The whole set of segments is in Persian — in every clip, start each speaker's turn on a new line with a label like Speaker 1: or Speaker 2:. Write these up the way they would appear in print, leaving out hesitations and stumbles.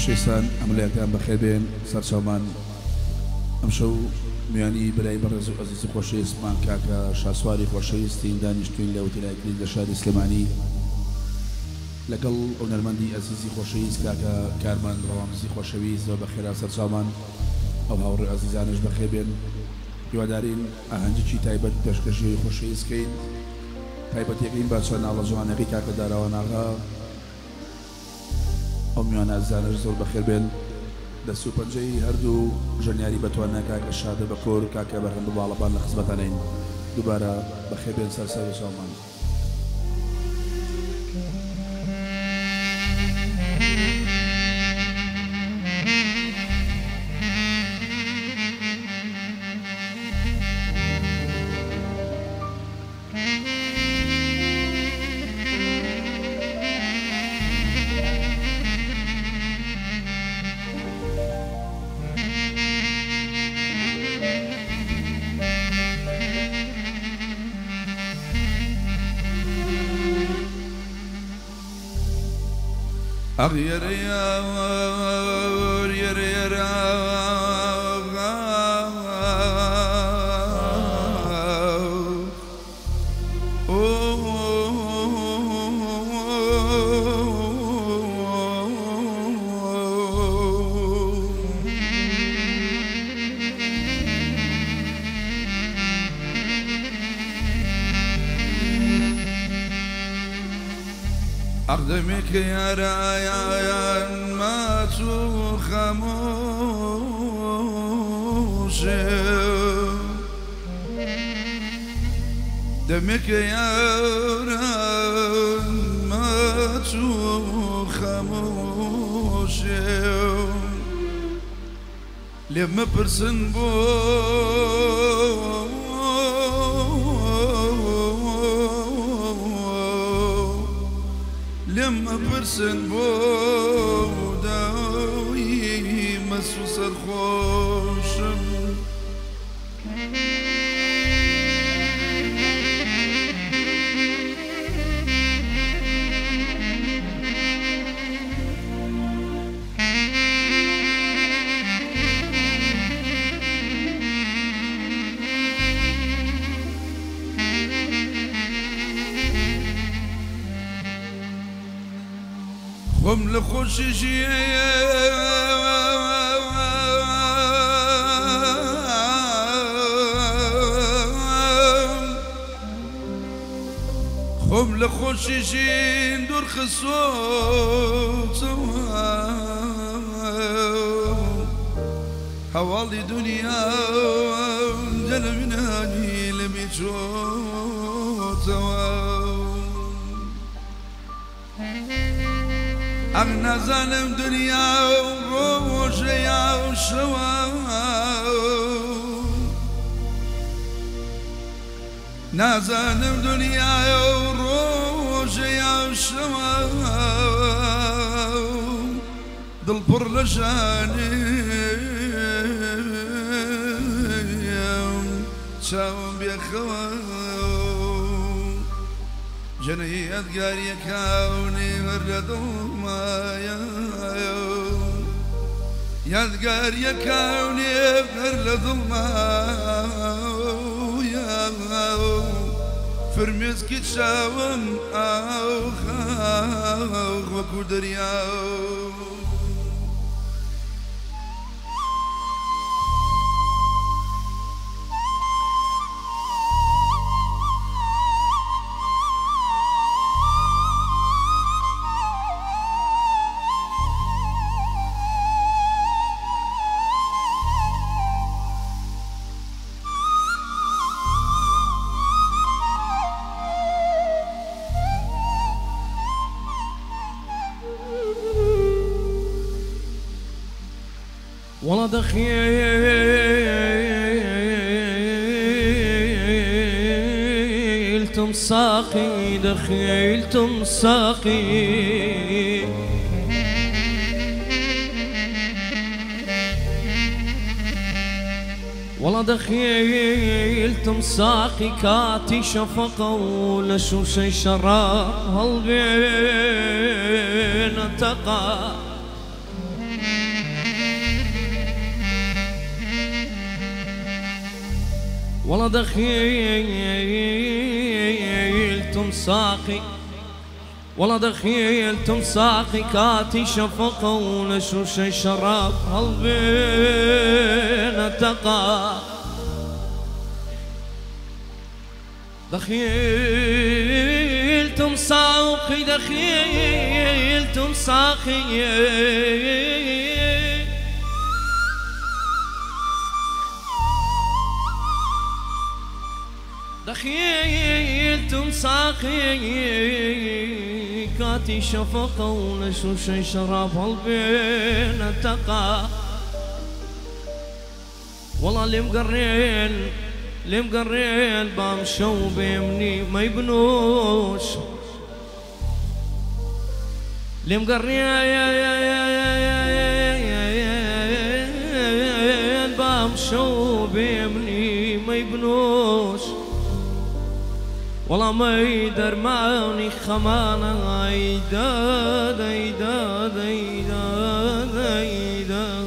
Speaker 1: خۆشەویستان ئەمەلایەتان بەخێر بێن سەرچاومان ئەمشەو میانی بەلای بەڕێز و عەزیز و خۆشەویستمان کاکە شاسواری خۆشەویستین دانیشتووین لە وتیلایەتی لە شاری سلێمانی لەگەڵ هونەرمەندی عەزیزی خۆشەویست کاکە کارمان ڕەوامزی خۆشەویست و بەخێرا سەرچاومان ئەو هاوڕێ عەزیزانش بەخێر بێن هیوادارین ئاهەنگێکی تایبەت پێشکەشی خۆشەویستکەین تایبەتیەکەین بە چەند ناڵە جوانەکەی کاکە داراواناغا ئەو میوانە عەزیزانش زۆر بەخێر بێن دەست و پەنجەی هەردوو ژەنیاری بەتوانە کاکە شادە بەکۆر کاکە بەرهەم باڵەبان لە خزمەتانین دووبارە بەخێر بێن سەرسەوی چاومان
Speaker 2: أغير يا ور أقدمك يا رايان ما خموش دمك يا رايان ما خموش لما برسن بو لما برسن بودا يمسوس الخوشم خم لخوششي خم لخوششي ندور خصوص حوالي دنيا جل من هاني لم يشوت أغنى ظالم دنيا وروجيا وشوا نازالم دنيا وروجيا وشوا دل بر لجاني شاوم بيخوا جنيت قاري كوني ورد ما يا قاري كوني ورد ما يا فرمز كتشاوم أو خاوخ وكودرياو
Speaker 3: والله دخيلتم ساقي دخيلتم ساقي والله دخيلتم ساقي كاتي شفقة ولا شو شي شراب هالبين تقى والله دخيلتم ساقي والله دخيلتم ساقي كاتي شفقة ونشوش شراب قلبي نتقى دخيلتم ساقي دخيلتم ساقي دخيلتم ساقي كاتي شفقة ونشوش شراب قلبي نتقى والله اللي مقرين بامشوا بيمني ما يبنوش اللي مقرين بامشوا بيمني ما يبنوش والله ما يدرماني خمانة عيداد عيداد عيداد عيداد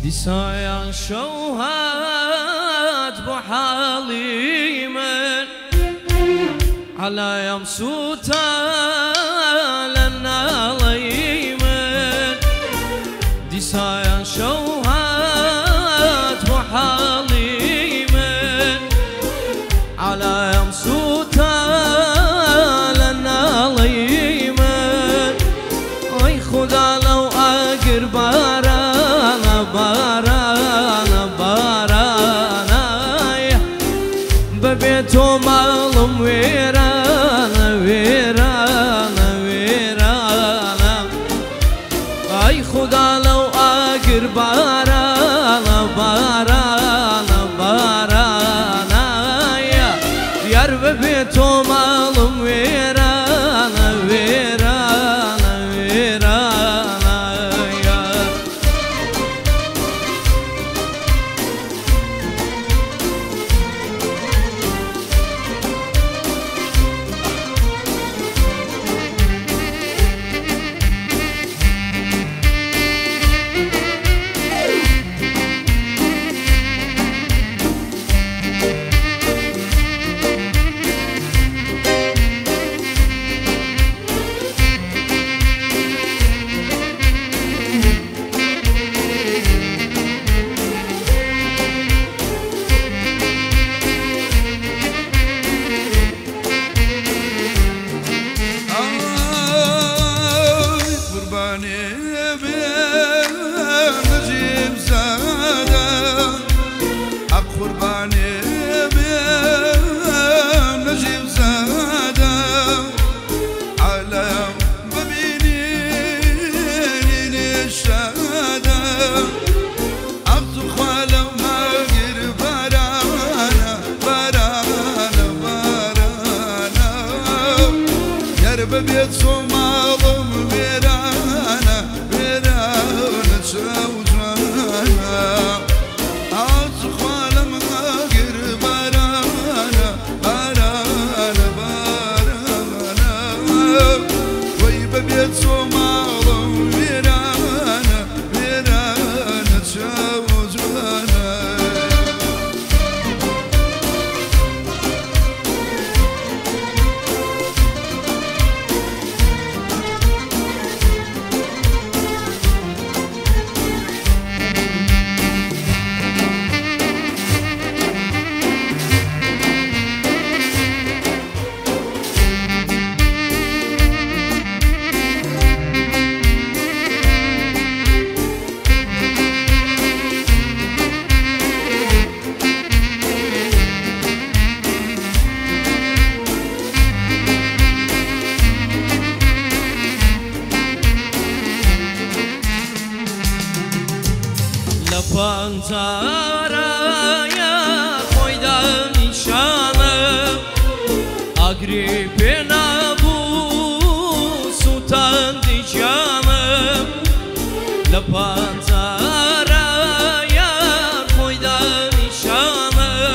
Speaker 3: دي سايا شوهات بحالي من على يمسوتا لنا ليمن دي سايا شوهات بحالي من على يمسوتا لنا ليمن اي خدا لو اقر بارانا بارانا بارانا ببيتو مالم ويرانا ويرانا ويرانا اي خدا لو اقر بارانا بارانا بارانا يا ببيتو مالم ويرانا ويرانا ويرانا يا
Speaker 2: ببيت صمالم ويرانا ويرانا تسوجانا أصخال مغير بارانا بارانا بارانا وي ببيت صمالم ويرانا ويرانا تسوجانا
Speaker 3: Panzara ya koyda nişanım Agripina bu sultan diyeceğim La panzara ya koyda nişanım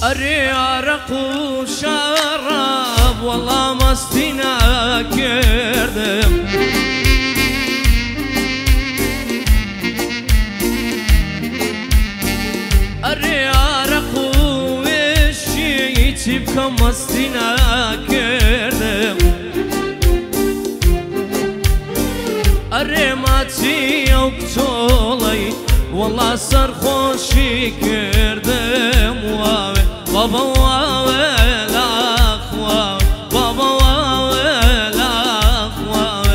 Speaker 3: أري عرق وشراب والله مستنا كردم أري عرق وشي تبكى مستنا كردم أري ماتي وقتولي والله سرخوشي كردم واوي بابا واوي لاخ واوي بابا واوي لاخ واوي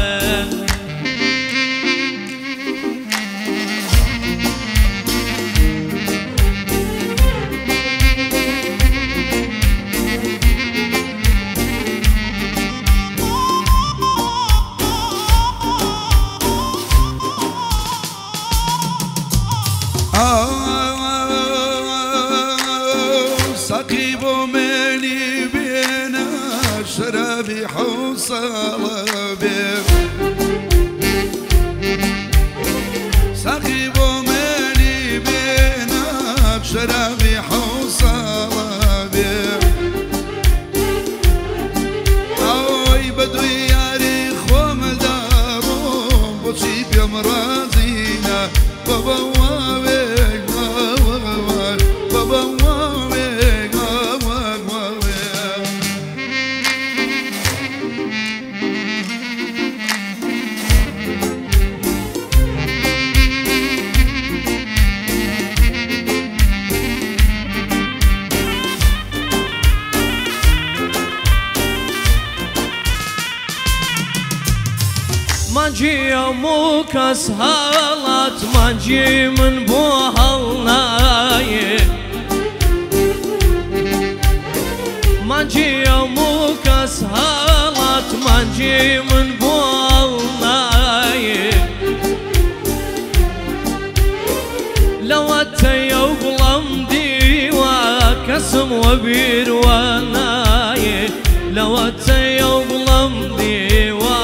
Speaker 2: سقيبو مني بينا شرابي حوصل بيه سقيبو مني بينا شرابي حوصل بيه اوي بدو ياري خوم دارو بوشي بيمرازينا بابا واوي بابا
Speaker 3: مانجي يومك اسهالات مانجي من بوهالناي مانجي يومك اسهالات مانجي من بوهالناي لو اتي وقلم ديوا كسم وبير وناي لو اتي وقلم ديوا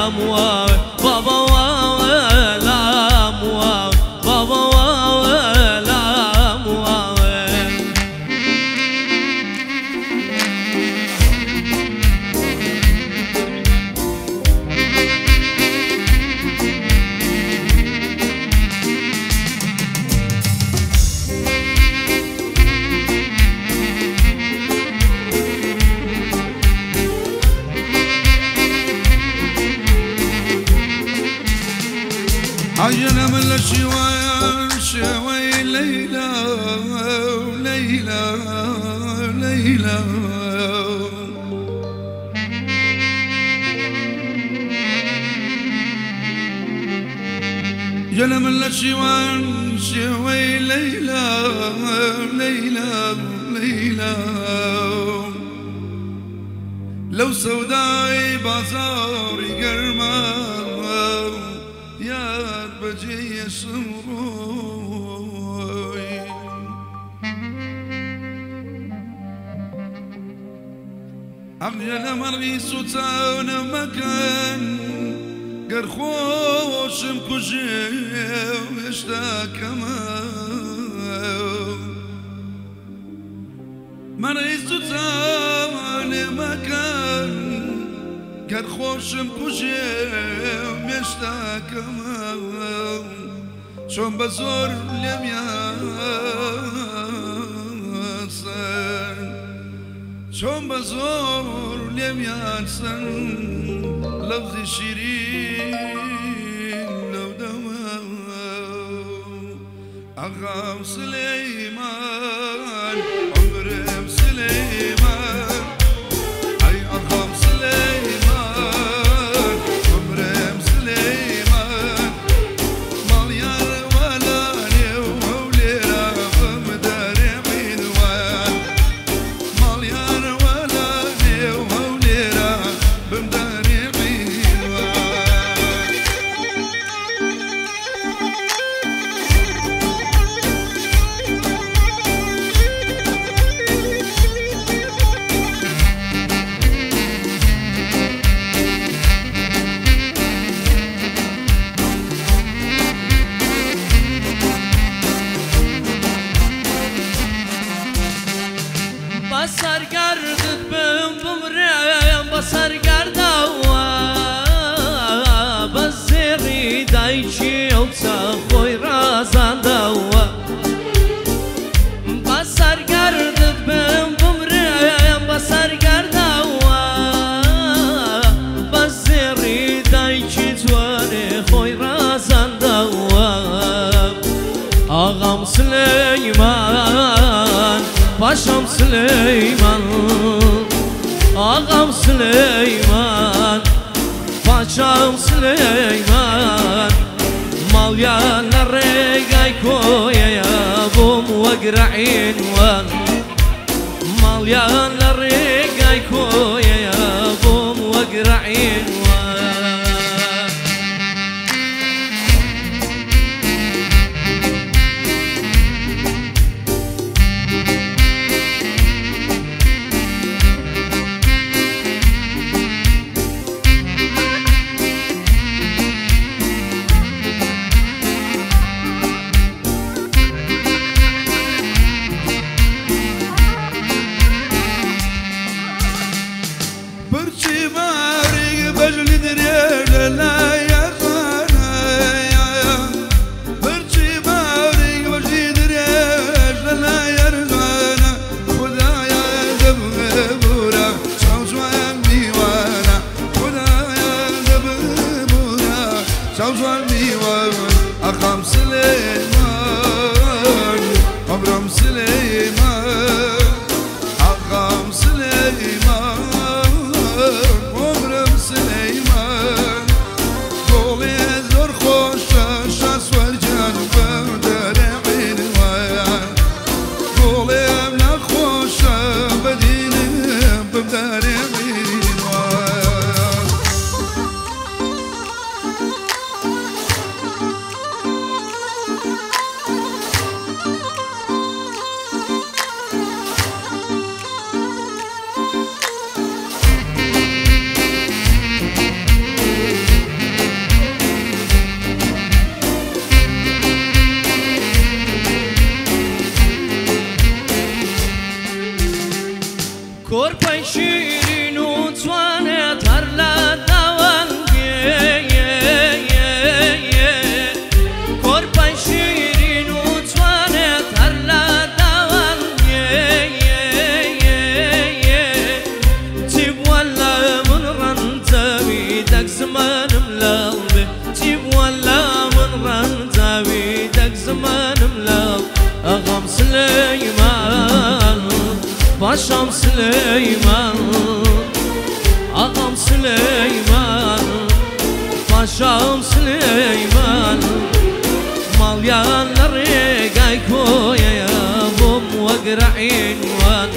Speaker 3: مواوي بابا واوي لا مواوي بابا واوي لا مواوي
Speaker 2: عجنا من الشوان شوي ليلى ليلى ليلى جنا من الشوان شوي ليلى ليلى ليلى لو سوداي بازاري قرمان يا بجي سمروي عمجنا مرغي سوتان مكان قرخوش مكوشي ويشتاك كمان مرغي سوتان مكان قرخوش مكوشي ويشتاك كمان شون بزور لم ياسن شون بزور لم ياسن لفظ شيرين لو دوام أغام سليمان عمرم سليمان أي أغام سليمان عمرم سليمان مليار ولا وليرة بمداري حلوان مليار ولا وليرة بمداري حلوان
Speaker 3: بەسەرگەردەوە بە زێڕی دایکی ئەو چاخۆی ڕازاندەوە بەسەرگەردت بم بمرێم بەسەرگەردەوە بە زێڕی دایکی جوانێ خۆی ڕازاندەوە ئاغام سلەیمان پاشام سلەیمان آقام سليمان پاشام سليمان ماليان للرقاي كويا بوم وقرع عنوان ماليان للرقاي كويا بوم وقرع عنوان
Speaker 2: أقام سليمان أبرم سليمان أقام سليمان أبرم سليمان قولي زور خوش شاس ورجان بدر عنوان قولي أمنا خوش بدين بدر
Speaker 3: كورباي شيرين وتوانيت هرلا دوانجي كورباي شيرين وتوانيت هرلا دوانجي تيب ولا من رنتاوي داك زمان ملاوي تيب ولا من رنتاوي داك زمان ملاوي أغام سليمان پاشام سليمان آقام سليمان پاشام سليمان ماليان للرقاي كويا بوم وقرع عنوان